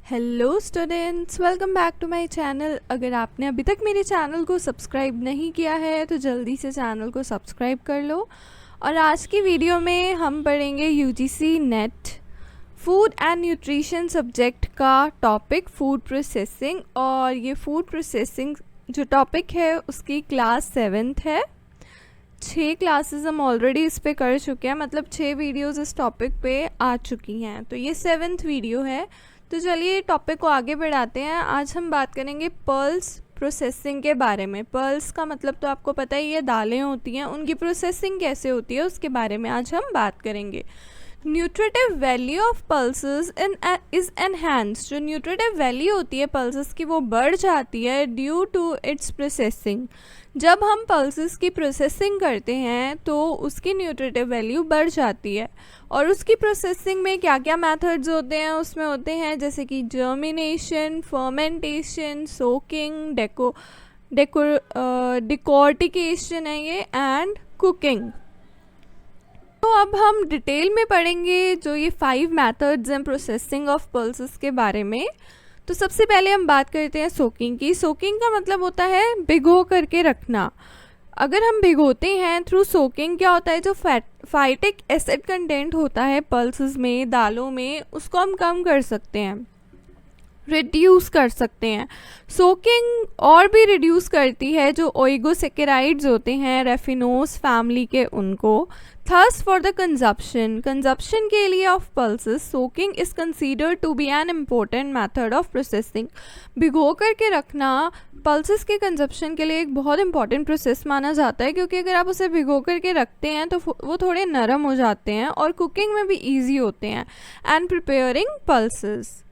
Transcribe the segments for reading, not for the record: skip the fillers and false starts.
Hello students, welcome back to my channel. अगर आपने अभी तक मेरे चैनल को सब्सक्राइब नहीं किया है तो जल्दी से चैनल को सब्सक्राइब कर लो। और आज की वीडियो में हम पढ़ेंगे UGC net food and nutrition subject का टॉपिक फूड प्रोसेसिंग। और ये फूड प्रोसेसिंग जो टॉपिक है उसकी क्लास 7th है। 6 क्लासेस हम ऑलरेडी इस पे कर चुके हैं, मतलब 6 वीडियोस इस टॉपिक पे आ चुकी हैं, तो ये 7th वीडियो है। तो चलिए टॉपिक को आगे बढ़ाते हैं। आज हम बात करेंगे पल्स प्रोसेसिंग के बारे में। पल्स का मतलब तो आपको पता ही है, दालें होती हैं, उनकी प्रोसेसिंग कैसे होती है उसके बारे में आज हम बात करेंगे। Nutritive value of pulses is enhanced. जो न्यूट्रिटिव वैल्यू होती है पल्सेस की वो बढ़ जाती है ड्यू टू इट्स प्रोसेसिंग। जब हम पल्सेस की प्रोसेसिंग करते हैं तो उसकी न्यूट्रिटिव वैल्यू बढ़ जाती है। और उसकी प्रोसेसिंग में क्या क्या मेथड्स होते हैं, उसमें होते हैं जैसे कि जर्मिनेशन, फर्मेंटेशन, सोकिंग, डिकॉर्टिकेशन है ये, एंड कुकिंग। तो अब हम डिटेल में पढ़ेंगे जो ये 5 मेथड्स हैं प्रोसेसिंग ऑफ पल्सेस के बारे में। तो सबसे पहले हम बात करते हैं सोकिंग की। सोकिंग का मतलब होता है भिगो करके रखना। अगर हम भिगोते हैं थ्रू सोकिंग, क्या होता है, जो फाइटिक एसिड कंटेंट होता है पल्सेस में, दालों में, उसको हम कम कर सकते हैं, रिड्यूस कर सकते हैं। सोकिंग और भी रिड्यूस करती है जो ओइगोसेकेराइड्स होते हैं रेफिनोस फैमिली के, उनको। थर्स फॉर द कंजप्शन के लिए of pulses soaking is considered to be an important method of processing. भिगो करके रखना पल्सेस के कंजप्शन के लिए एक बहुत इंपॉर्टेंट प्रोसेस माना जाता है, क्योंकि अगर आप उसे भिगो करके रखते हैं तो वो थोड़े नरम हो जाते हैं और कुकिंग में भी ईजी होते हैं। And preparing pulses.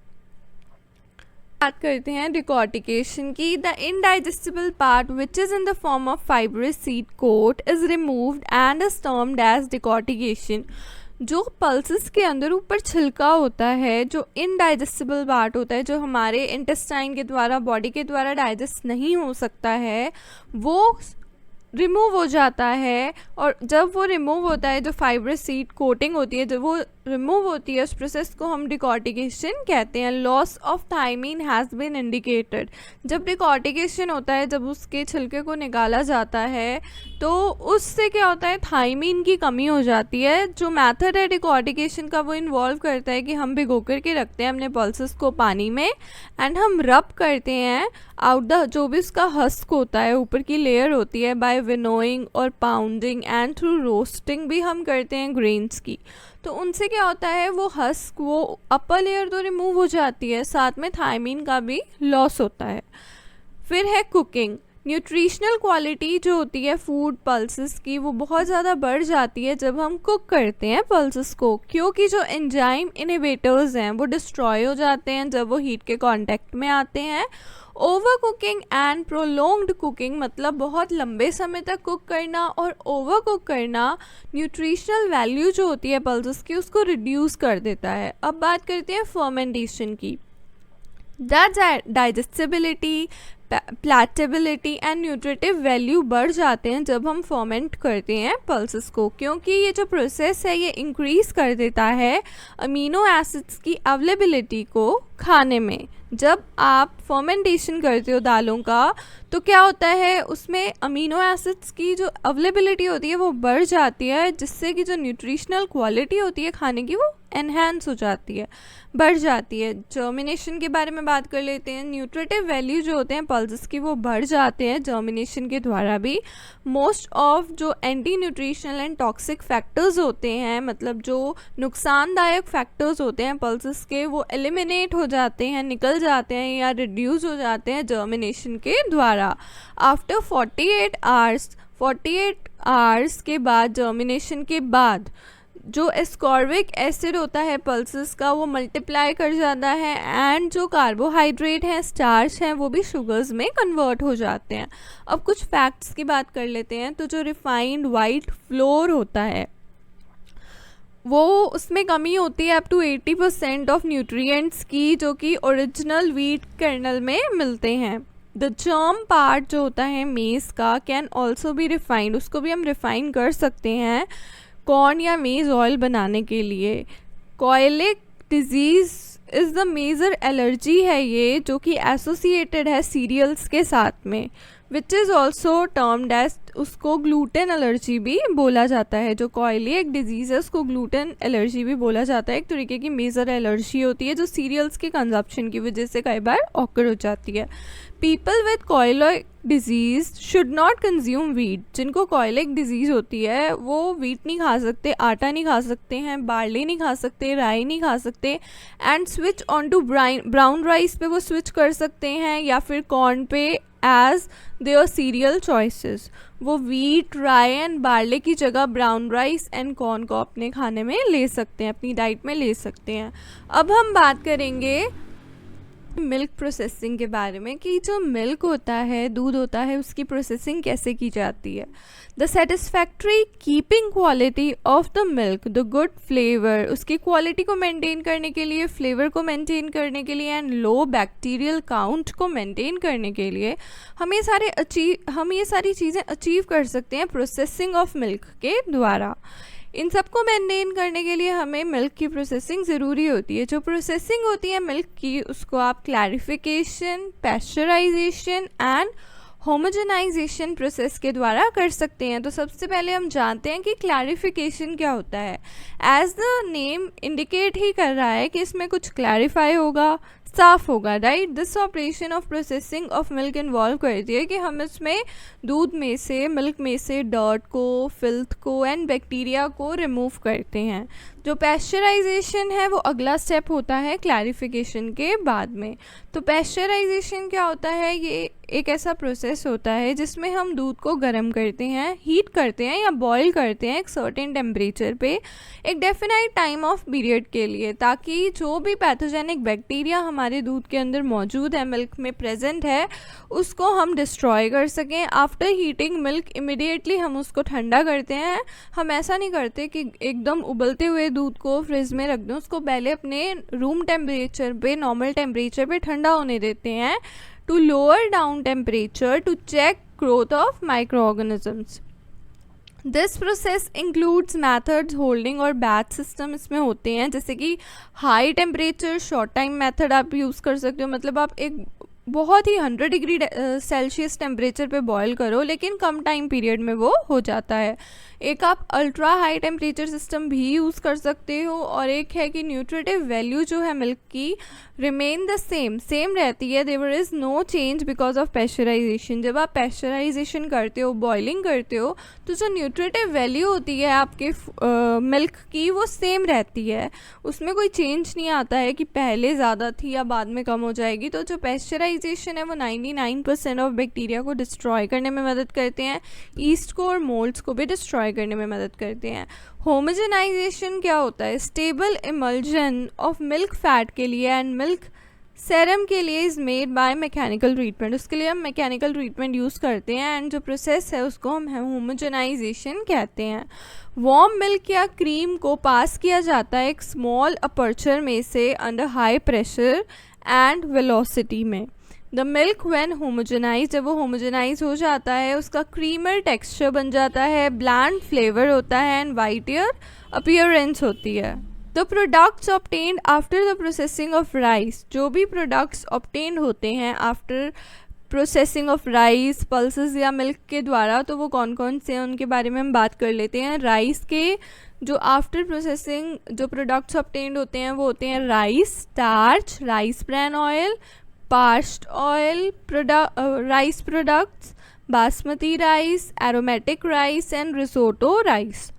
बात करते हैं डिकॉर्टिकेशन की। The indigestible part which is in the form of fibrous seed coat is removed and is termed as decortication. जो पल्सेस के अंदर ऊपर छिलका होता है, जो इनडाइजेस्टिबल पार्ट होता है, जो हमारे इंटेस्टाइन के द्वारा, बॉडी के द्वारा डाइजेस्ट नहीं हो सकता है, वो रिमूव हो जाता है। और जब वो रिमूव होता है, जो फाइब्रस सीड कोटिंग होती है, जब वो रिमूव होती है, उस प्रोसेस को हम डिकॉर्टिकेशन कहते हैं। Loss of thiamine has been indicated. जब डिकॉर्टिकेशन होता है, जब उसके छिलके को निकाला जाता है, तो उससे क्या होता है, थायमीन की कमी हो जाती है। जो मेथड है डिकॉर्टिकेशन का वो इन्वॉल्व करता है कि हम भिगो करके रखते हैं अपने पल्सेस को पानी में, एंड हम रब करते हैं आउट द, जो भी उसका हस्क होता है, ऊपर की लेयर होती है, बाय विनोइंग और पाउंडिंग एंड थ्रू रोस्टिंग भी हम करते हैं ग्रेन्स की। तो उनसे क्या होता है, वो हस्क, वो अपर लेयर तो रिमूव हो जाती है, साथ में थायमीन का भी लॉस होता है। फिर है कुकिंग। न्यूट्रिशनल क्वालिटी जो होती है फूड पल्सेस की वो बहुत ज़्यादा बढ़ जाती है जब हम कुक करते हैं पल्सेस को, क्योंकि जो एंजाइम इनहिबिटर्स हैं वो डिस्ट्रॉय हो जाते हैं जब वो हीट के कांटेक्ट में आते हैं। Over cooking and prolonged cooking, मतलब बहुत लंबे समय तक कुक करना और ओवर कुक करना, न्यूट्रिशनल वैल्यू जो होती है पल्सेस की उसको रिड्यूस कर देता है। अब बात करते हैं फर्मेंटेशन की। The digestibility, palatability and nutritive value बढ़ जाते हैं जब हम फर्मेंट करते हैं पल्सेस को, क्योंकि ये जो प्रोसेस है ये इंक्रीज कर देता है अमीनो एसिड्स की अवेलेबिलिटी को खाने में। जब आप फर्मेंटेशन करते हो दालों का तो क्या होता है, उसमें अमीनो एसिड्स की जो अवेलेबिलिटी होती है वो बढ़ जाती है, जिससे कि जो न्यूट्रिशनल क्वालिटी होती है खाने की वो एनहांस हो जाती है, बढ़ जाती है। जर्मिनेशन के बारे में बात कर लेते हैं। न्यूट्रिटिव वैल्यू जो होते हैं पल्सेस की वो बढ़ जाते हैं जर्मिनेशन के द्वारा भी। मोस्ट ऑफ जो anti nutritional and toxic factors होते हैं, मतलब जो नुकसानदायक फैक्टर्स होते हैं पल्सेस के, वो एलिमिनेट हो जाते हैं, निकल जाते हैं या रिड्यूस हो जाते हैं जर्मिनेशन के द्वारा। आफ्टर 48 आवर्स के बाद, जर्मिनेशन के बाद, जो एस्कॉर्बिक एसिड होता है पल्सेस का वो मल्टीप्लाई कर जाता है, एंड जो कार्बोहाइड्रेट है, स्टार्च है, वो भी शुगर्स में कन्वर्ट हो जाते हैं। अब कुछ फैक्ट्स की बात कर लेते हैं। तो जो रिफाइंड वाइट फ्लोर होता है वो, उसमें कमी होती है अप टू 80% ऑफ न्यूट्रिएंट्स की, जो कि ओरिजिनल व्हीट कर्नल में मिलते हैं। द जर्म पार्ट जो होता है मेज़ का कैन ऑल्सो बी रिफाइंड, उसको भी हम रिफाइन कर सकते हैं कॉर्न या मेज़ ऑयल बनाने के लिए। Coeliac disease is the major allergy है ये, जो कि एसोसिएटेड है सीरियल्स के साथ में, which is also termed as, उसको ग्लूटेन एलर्जी भी बोला जाता है। जो कॉइलियक डिजीज़ है उसको ग्लूटेन एलर्जी भी बोला जाता है। एक तरीके की मेजर एलर्जी होती है जो सीरियल्स के कंजप्शन की वजह से कई बार ऑकर हो जाती है। People with coeliac disease should not consume wheat. जिनको कॉइलिक डिजीज़ होती है वो वीट नहीं खा सकते, आटा नहीं खा सकते हैं, बार्ली नहीं खा सकते, राई नहीं खा सकते, and switch on to brown rice पे वो स्विच कर सकते हैं, या फिर कॉर्न पे एज देयर सीरियल चॉइसेस। वो वीट, राई एंड बार्ले की जगह ब्राउन राइस एंड कॉर्न को अपने खाने में ले सकते हैं, अपनी डाइट में ले सकते हैं। अब हम बात करेंगे मिल्क प्रोसेसिंग के बारे में कि जो मिल्क होता है, दूध होता है, उसकी प्रोसेसिंग कैसे की जाती है। The satisfactory keeping quality of the milk, the good flavour, उसकी क्वालिटी को मेंटेन करने के लिए, फ्लेवर को मेंटेन करने के लिए एंड लो बैक्टीरियल काउंट को मेंटेन करने के लिए हम ये सारी चीज़ें अचीव कर सकते हैं प्रोसेसिंग ऑफ मिल्क के द्वारा। इन सबको मेंटेन करने के लिए हमें मिल्क की प्रोसेसिंग ज़रूरी होती है। जो प्रोसेसिंग होती है मिल्क की, उसको आप clarification, pasteurization and homogenization process के द्वारा कर सकते हैं। तो सबसे पहले हम जानते हैं कि क्लैरिफिकेशन क्या होता है। एज द नेम इंडिकेट ही कर रहा है कि इसमें कुछ क्लैरिफाई होगा, साफ होगा, right. This operation of processing of milk involve करती है कि हम इसमें दूध में से, मिल्क में से डर्ट को, फिल्थ को एंड बैक्टीरिया को रिमूव करते हैं। जो पैस्चराइजेशन है वो अगला स्टेप होता है क्लैरिफिकेशन के बाद में। तो पैस्चराइजेशन क्या होता है, ये एक ऐसा प्रोसेस होता है जिसमें हम दूध को गर्म करते हैं, हीट करते हैं या बॉईल करते हैं एक सर्टेन टेम्परेचर पे एक डेफिनाइट टाइम ऑफ पीरियड के लिए, ताकि जो भी पैथोजेनिक बैक्टीरिया हमारे दूध के अंदर मौजूद है, मिल्क में प्रेजेंट है, उसको हम डिस्ट्रॉय कर सकें। आफ्टर हीटिंग मिल्क इमिडिएटली हम उसको ठंडा करते हैं। हम ऐसा नहीं करते कि एकदम उबलते हुए दूध को फ्रिज में रख दें, उसको पहले अपने रूम टेम्परेचर पे, नॉर्मल टेम्परेचर पे ठंडा होने देते हैं to lower down temperature to check growth of microorganisms. This process includes methods holding और बैच सिस्टम इसमें होते हैं, जैसे कि high temperature short time method आप यूज़ कर सकते हो। मतलब आप एक बहुत ही 100 डिग्री सेल्सियस टेम्परेचर पे बॉईल करो, लेकिन कम टाइम पीरियड में वो हो जाता है। एक आप अल्ट्रा हाई टेम्परेचर सिस्टम भी यूज़ कर सकते हो, और एक है कि न्यूट्रिटिव वैल्यू जो है मिल्क की रिमेन द सेम रहती है। There is no change because of pasteurization. जब आप पैस्चराइजेशन करते हो, बॉइलिंग करते हो, तो जो न्यूट्रिटिव वैल्यू होती है आपके मिल्क की वो सेम रहती है, उसमें कोई चेंज नहीं आता है कि पहले ज़्यादा थी या बाद में कम हो जाएगी। तो जो पैस्चराइजेशन है वो 99% ऑफ बैक्टीरिया को डिस्ट्रॉय करने में मदद करते हैं, ईस्ट को और मोल्ड्स को भी डिस्ट्रॉय करने में मदद करते हैं। होमोजेनाइजेशन क्या होता है, stable emulsion of milk fat के लिए एंड मिल्क सेरम के लिए is made by mechanical treatment. उसके लिए हम मैकेनिकल ट्रीटमेंट यूज़ करते हैं एंड जो प्रोसेस है उसको हम होमोजेनाइजेशन कहते हैं। वार्म मिल्क या क्रीम को पास किया जाता है एक स्मॉल अपर्चर में से under high pressure and velocity में। द मिल्क व्हेन होमोजेनाइज, जब वो होमोजेनाइज हो जाता है उसका क्रीमर टेक्सचर बन जाता है, ब्लैंड फ्लेवर होता है एंड वाइटियर अपीयरेंस होती है। The products obtained after the processing of rice, जो भी प्रोडक्ट्स ऑब्टेन्ड होते हैं after processing of rice, pulses या मिल्क के द्वारा, तो वो कौन कौन से हैं उनके बारे में हम बात कर लेते हैं। राइस के जो आफ्टर प्रोसेसिंग जो प्रोडक्ट्स ऑब्टेन्ड होते हैं वो होते हैं rice starch, rice bran oil, passed oil, rice products, basmati rice, aromatic rice and risotto rice.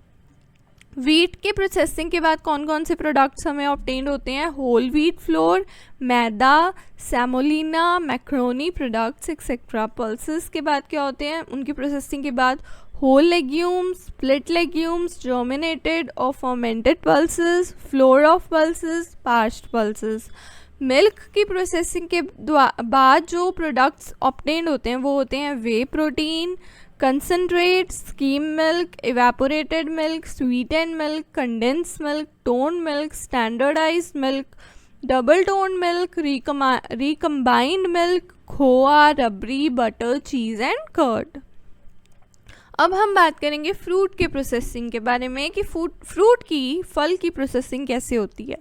Wheat के प्रोसेसिंग के बाद कौन कौन से प्रोडक्ट्स हमें ऑब्टेन्ड होते हैं, whole wheat flour, maida, semolina, macaroni products etcetera. Pulses के बाद क्या होते हैं, उनकी प्रोसेसिंग के बाद whole legumes, split legumes, germinated और fermented pulses, flour of pulses, parched pulses. Milk की प्रोसेसिंग के बाद जो प्रोडक्ट्स ऑब्टेन्ड होते हैं वो होते हैं वे protein, concentrate, skim milk, evaporated milk, sweetened milk, condense milk, tone milk, standardised milk, double tone milk, recombined milk, khoa, rabri, butter, cheese and curd. अब हम बात करेंगे फ्रूट के प्रोसेसिंग के बारे में कि फल की प्रोसेसिंग कैसे होती है।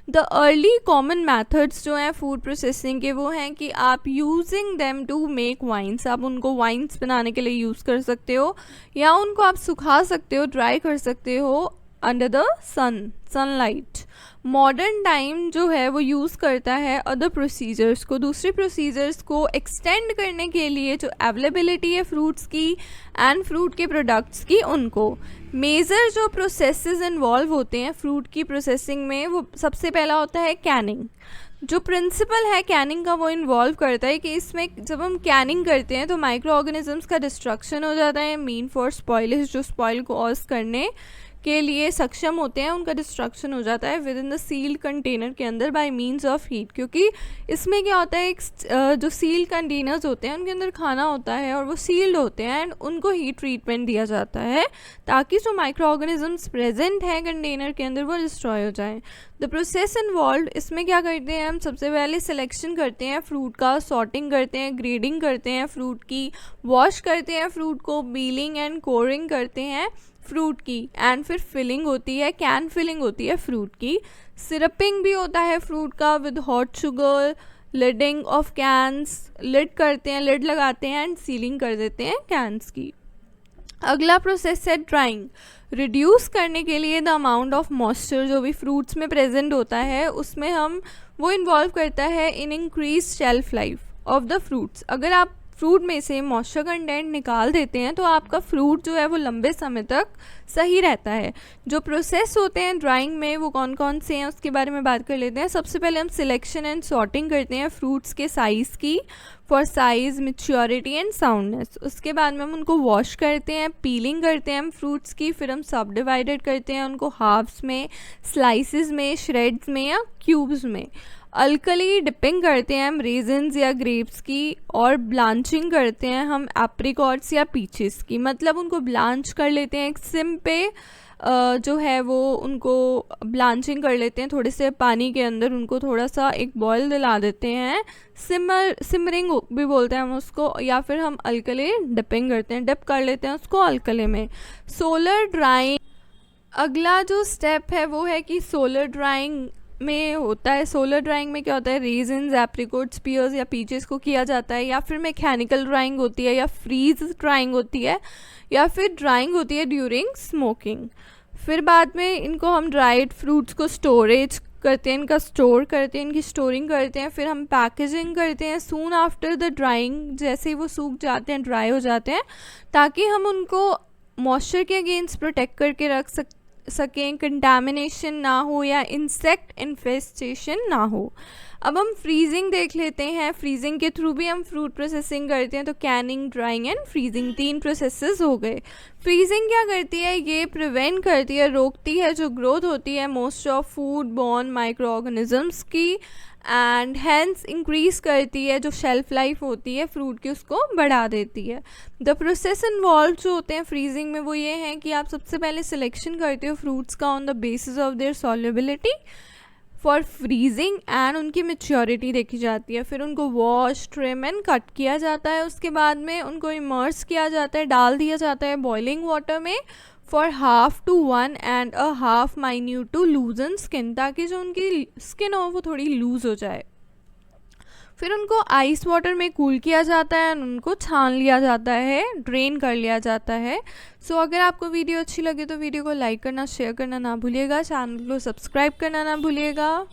द अर्ली कॉमन मेथड्स जो हैं फूड प्रोसेसिंग के वो हैं कि आप using them to make wines, आप उनको वाइन्स बनाने के लिए यूज़ कर सकते हो या उनको आप सुखा सकते हो, ड्राई कर सकते हो under the sunlight. Modern time जो है वो यूज़ करता है अदर प्रोसीजर्स को, दूसरे प्रोसीजर्स को एक्सटेंड करने के लिए जो अवेलेबिलिटी है फ्रूट्स की एंड फ्रूट के प्रोडक्ट्स की उनको। मेजर जो प्रोसेसेस इन्वॉल्व होते हैं फ्रूट की प्रोसेसिंग में, वो सबसे पहला होता है कैनिंग। जो प्रिंसिपल है कैनिंग का वो इन्वॉल्व करता है कि इसमें जब हम कैनिंग करते हैं तो माइक्रो ऑर्गेनिजम्स का डिस्ट्रक्शन हो जाता है, मीन फॉर स्पॉइलेज, जो स्पॉइल को कॉज करने के लिए सक्षम होते हैं उनका डिस्ट्रक्शन हो जाता है within the sealed container के अंदर बाय मींस ऑफ हीट। क्योंकि इसमें क्या होता है, जो सील्ड कंटेनर्स होते हैं उनके अंदर खाना होता है और वो सील्ड होते हैं एंड उनको हीट ट्रीटमेंट दिया जाता है ताकि जो माइक्रो ऑर्गेनिजम्स प्रेजेंट हैं कंटेनर के अंदर वो डिस्ट्रॉय हो जाएं। द प्रोसेस इन्वॉल्व, इसमें क्या करते हैं हम, सबसे पहले सिलेक्शन करते हैं फ्रूट का, सॉर्टिंग करते हैं, ग्रेडिंग करते हैं फ्रूट की, वॉश करते हैं फ्रूट को, पीलिंग एंड कोरिंग करते हैं फ्रूट की, एंड फिर फिलिंग होती है, कैन फिलिंग होती है फ्रूट की, सिरपिंग भी होता है फ्रूट का with hot sugar, lidding of cans, lid करते हैं, लिड लगाते हैं एंड सीलिंग कर देते हैं कैंस की। अगला प्रोसेस है ड्राइंग। रिड्यूस करने के लिए द अमाउंट ऑफ मॉइस्चर जो भी फ्रूट्स में प्रेजेंट होता है उसमें हम वो इन्वॉल्व करता है in increase shelf life of the fruits. अगर आप फ्रूट में से मॉइस्चर कंटेंट निकाल देते हैं तो आपका फ्रूट जो है वो लंबे समय तक सही रहता है। जो प्रोसेस होते हैं ड्राइंग में वो कौन कौन से हैं उसके बारे में बात कर लेते हैं। सबसे पहले हम सिलेक्शन एंड सॉर्टिंग करते हैं फ्रूट्स के साइज़ की, for size, maturity and soundness. उसके बाद में हम उनको वॉश करते हैं, पीलिंग करते हैं हम फ्रूट्स की, फिर हम सब डिवाइडेड करते हैं उनको हाफ्स में, स्लाइसिस में, श्रेड्स में या क्यूब्स में। अल्कली डिपिंग करते हैं हम रेजन्स या ग्रेप्स की, और ब्लांचिंग करते हैं हम एप्रिकॉट्स या पीचेस की। मतलब उनको ब्लांच कर लेते हैं एक सिम पे, जो है वो उनको ब्लांचिंग कर लेते हैं थोड़े से पानी के अंदर, उनको थोड़ा सा एक बॉयल दिला देते हैं, सिमरिंग भी बोलते हैं हम उसको, या फिर हम अल्कली डिपिंग करते हैं, डिप कर लेते हैं उसको अल्कली में। सोलर ड्राइंग, अगला जो स्टेप है वो है कि सोलर ड्राइंग में होता है। सोलर ड्राइंग में क्या होता है, रेजिन्स, एप्रिकॉट्स, पियर्स या पीचेस को किया जाता है, या फिर मैकेनिकल ड्राइंग होती है, या फ्रीज ड्राइंग होती है, या फिर ड्राइंग होती है ड्यूरिंग स्मोकिंग। फिर बाद में इनको हम ड्राइड फ्रूट्स को स्टोरेज करते हैं, इनका स्टोर करते हैं, इनकी स्टोरिंग करते हैं, फिर हम पैकेजिंग करते हैं सून आफ्टर द ड्राइंग, जैसे ही वो सूख जाते हैं, ड्राई हो जाते हैं, ताकि हम उनको मॉइस्चर के अगेंस्ट प्रोटेक्ट करके रख सकें, कंटामिनेशन ना हो या इंसेक्ट इन्फेस्टेशन ना हो। अब हम फ्रीजिंग देख लेते हैं। फ्रीजिंग के थ्रू भी हम फ्रूट प्रोसेसिंग करते हैं। तो Canning, drawing and freezing 3 processes हो गए। फ्रीजिंग क्या करती है, ये प्रिवेंट करती है, रोकती है जो ग्रोथ होती है most of food borne micro organisms की, एंड हैंस इंक्रीज़ करती है जो शेल्फ लाइफ होती है फ्रूट की, उसको बढ़ा देती है। द प्रोसेस इन्वॉल्व जो होते हैं फ्रीजिंग में वो ये हैं कि आप सबसे पहले सिलेक्शन करते हो फ्रूट्स का on the basis of their solubility for freezing, and उनकी मैच्योरिटी देखी जाती है। फिर उनको वॉश, ट्रिम एंड कट किया जाता है। उसके बाद में उनको इमर्स किया जाता है, डाल दिया जाता है बॉइलिंग वाटर में for 1/2 to 1 and a half minute to loosen skin, ताकि जो उनकी स्किन हो वो थोड़ी लूज़ हो जाए। फिर उनको आइस वाटर में कूल किया जाता है, उनको छान लिया जाता है, ड्रेन कर लिया जाता है। सो अगर आपको वीडियो अच्छी लगे तो वीडियो को लाइक करना, शेयर करना ना भूलिएगा, चैनल को सब्सक्राइब करना ना भूलिएगा।